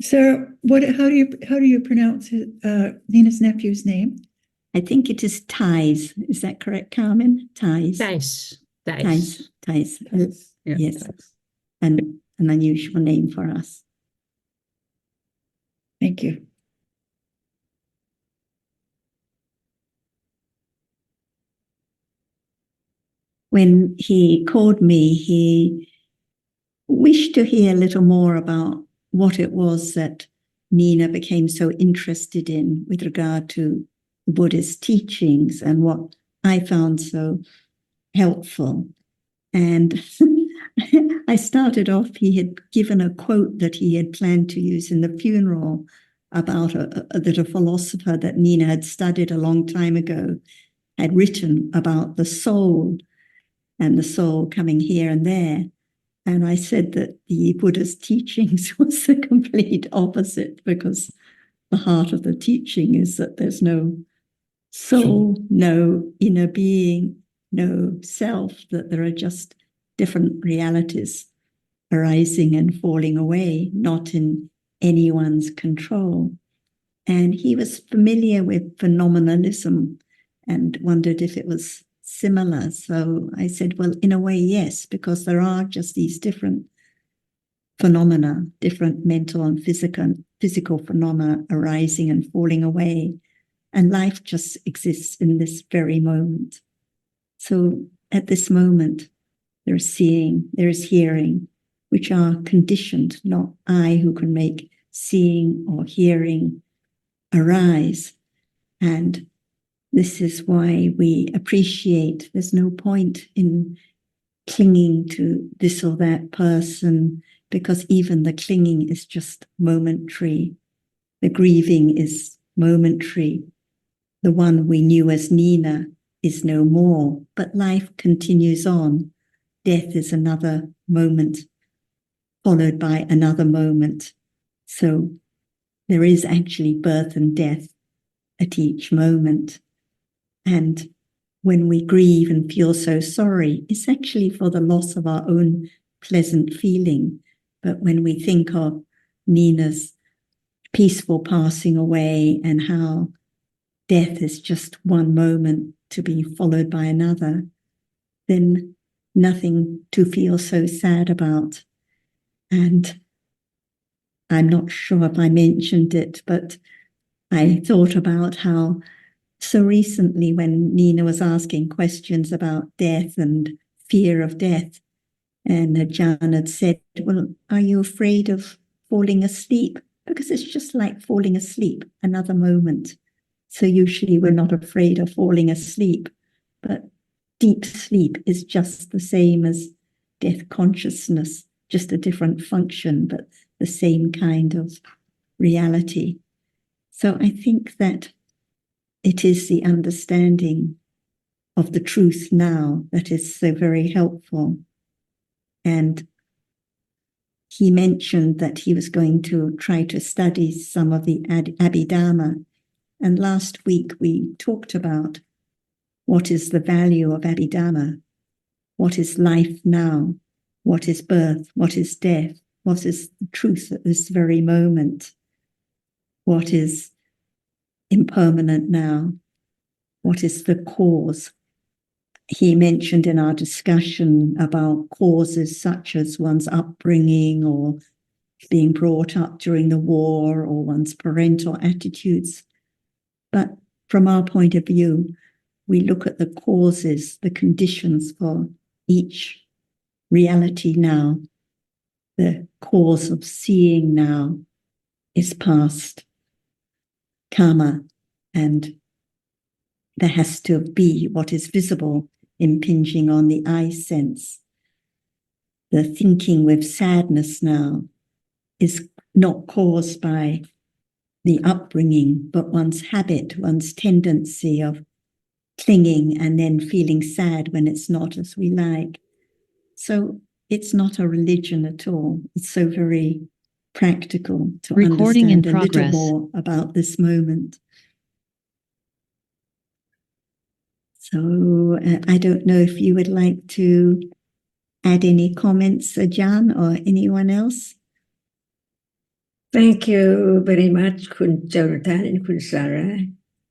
So, how do you pronounce Nina's nephew's name? I think it is Thais. Is that correct, Carmen? Thais. Thijs. Thais. Yeah. Yes, and an unusual name for us. Thank you. When he called me, he wished to hear a little more about what it was that Nina became so interested in with regard to Buddhist teachings and what I found so helpful. And I started off, he had given a quote that he had planned to use in the funeral about that a philosopher that Nina had studied a long time ago had written about the soul and the soul coming here and there. And I said that the Buddha's teachings was the complete opposite, because the heart of the teaching is that there's no soul, no inner being, no self, that there are just different realities arising and falling away, not in anyone's control. And he was familiar with phenomenalism and wondered if it was similar. So I said, well, in a way, yes, because there are just these different phenomena, different mental and physical phenomena arising and falling away. And life just exists in this very moment. So at this moment, there is seeing, there is hearing, which are conditioned, not I who can make seeing or hearing arise. And this is why we appreciate there's no point in clinging to this or that person, because even the clinging is just momentary. The grieving is momentary. The one we knew as Nina is no more, but life continues on. Death is another moment, followed by another moment. So there is actually birth and death at each moment. And when we grieve and feel so sorry, it's actually for the loss of our own pleasant feeling. But when we think of Nina's peaceful passing away and how death is just one moment to be followed by another, then nothing to feel so sad about. And I'm not sure if I mentioned it, but I thought about how so recently when Nina was asking questions about death and fear of death, and Jan had said, well, are you afraid of falling asleep? Because it's just like falling asleep, another moment. So usually we're not afraid of falling asleep, but deep sleep is just the same as death consciousness, just a different function, but the same kind of reality. So I think that it is the understanding of the truth now that is so very helpful. And he mentioned that he was going to try to study some of the Abhidhamma. And last week we talked about what is the value of Abhidhamma, what is life now, what is birth, what is death, what is the truth at this very moment, what is impermanent now, what is the cause. He mentioned in our discussion about causes such as one's upbringing or being brought up during the war or one's parental attitudes. But from our point of view, we look at the causes, the conditions for each reality now. The cause of seeing now is past karma, and there has to be what is visible impinging on the eye sense. The thinking with sadness now is not caused by the upbringing, but one's habit, one's tendency of clinging and then feeling sad when it's not as we like. So it's not a religion at all. It's so very practical to understand a little more about this moment. So I don't know if you would like to add any comments, Jan, or anyone else? Thank you very much, Kun Jonathan and Kun Sarah,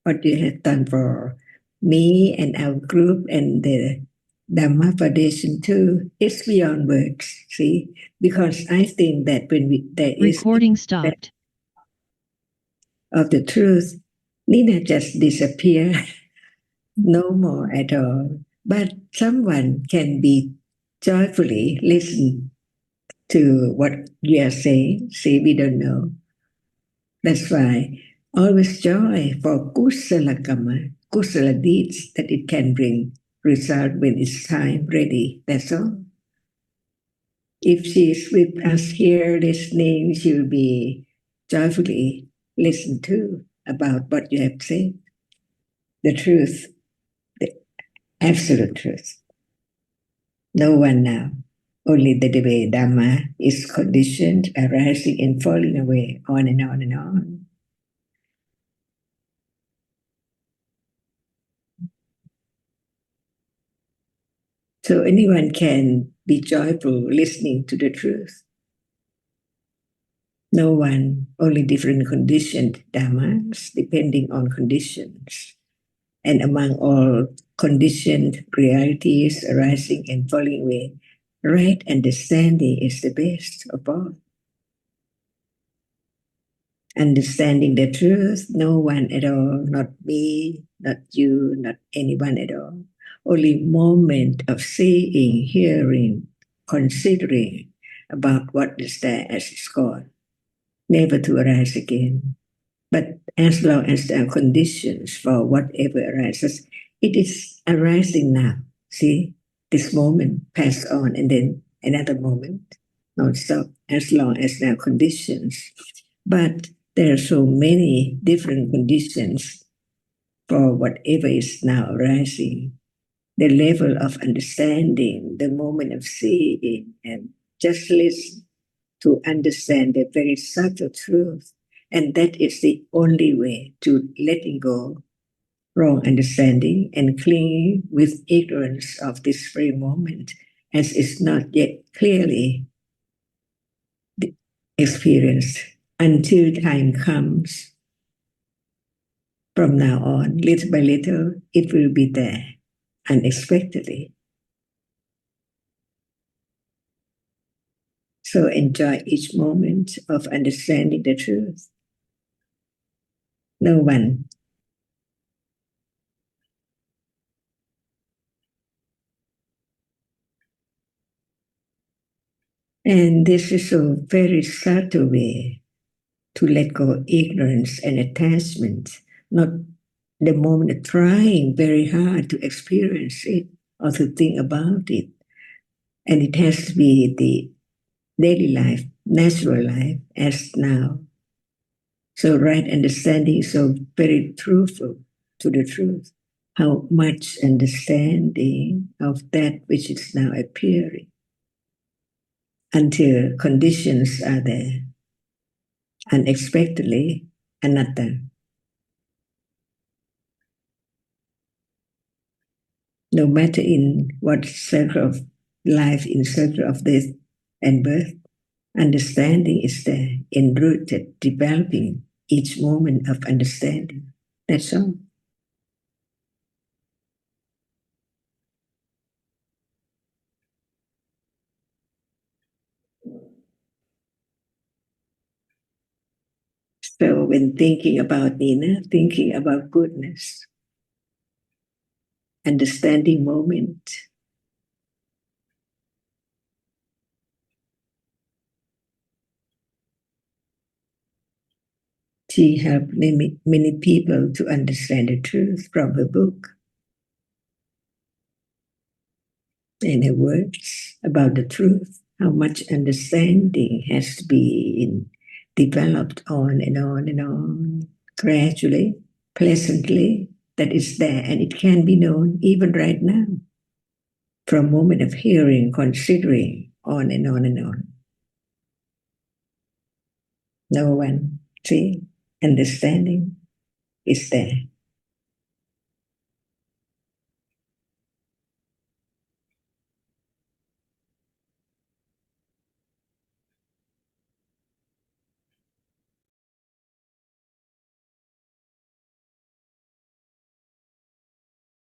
what you have done for me and our group and the Dhamma Foundation too. It's beyond words, see, because I think that when there is Recording stopped. of the truth, Nina just disappear, no more at all. But someone can be joyfully listen to what you are saying. See, we don't know. That's why always joy for kusala karma, kusala deeds, that it can bring result when it's time ready. That's all. If she is with us here listening, she will be joyfully listen to about what you have said. The truth, the absolute truth. No one now. Only the way Dhamma is conditioned, arising and falling away, on and on and on. So anyone can be joyful listening to the truth. No one, only different conditioned dhammas, depending on conditions. And among all conditioned realities arising and falling away, right understanding is the best of all. Understanding the truth, no one at all, not me, not you, not anyone at all. Only moment of seeing, hearing, considering about what is there as it's gone, never to arise again. But as long as there are conditions for whatever arises, it is arising now. See, this moment pass on and then another moment, non-stop, as long as there are conditions. But there are so many different conditions for whatever is now arising. The level of understanding, the moment of seeing, and just listen to understand the very subtle truth. And that is the only way to letting go wrong understanding and clinging with ignorance of this very moment, as is not yet clearly experienced until time comes. From now on, little by little, it will be there unexpectedly. So enjoy each moment of understanding the truth. No one. And this is a very subtle way to let go of ignorance and attachment, not the moment of trying very hard to experience it or to think about it. And it has to be the daily life, natural life, as now. So right understanding is so very truthful to the truth. How much understanding of that which is now appearing until conditions are there. Unexpectedly, anatta. No matter in what circle of life, in circle of death and birth, understanding is there, enrooted, developing each moment of understanding. That's all. So when thinking about Nina, thinking about goodness, understanding moment, she helped many people to understand the truth from her book and her words about the truth. How much understanding has to be developed on and on and on, gradually, pleasantly, that is there, and it can be known even right now, from moment of hearing, considering, on and on and on. No one, see, understanding is there.